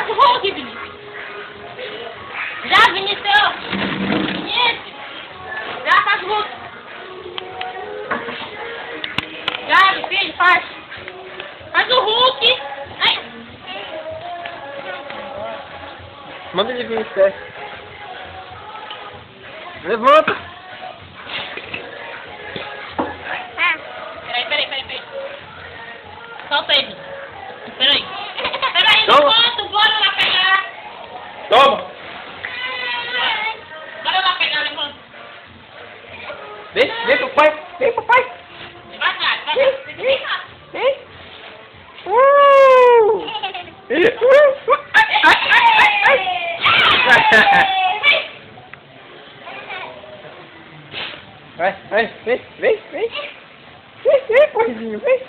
Faz o Hulk, Vinícius. Já, Vinícius. Vinícius. Já, faz o Hulk. Já, meu filho, faz. Faz o Hulk. Ai. Manda ele vir em pé. Levanta. Peraí. Solta ele. Peraí, Toma. enquanto, bora lá pegar. Toma. Bora lá pegar, levanta. Vem, papai. Vem, papai. Devagar. Vem. Vem. Vem, porquinho, vem.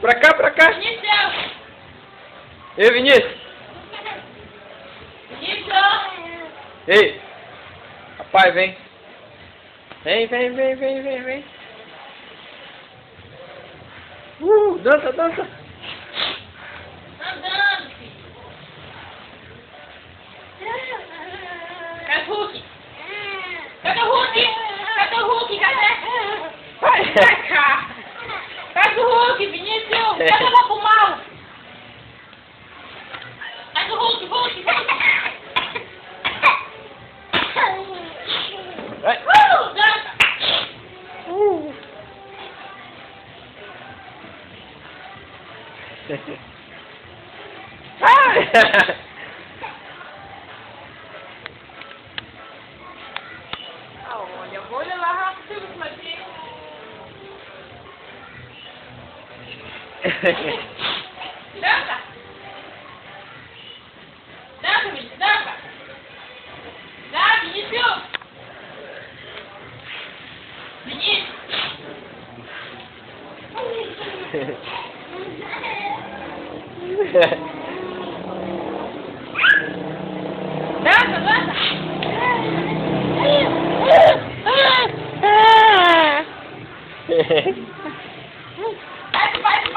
Pra cá. Vinícius. Ei, Vinícius. Ei. Papai, vem. Vem. Dança. Andando, filho. Cadê o Hulk? Cadê o Hulk? Vai. Vai cá. Faz o Hulk, Vinícius. Cadê lá pro mal? Faz o Hulk. Vai. Dança. Olha, eu vou levar rápido pra ti. Dança, Vinícius, dança. Dá, Vinícius. Dança.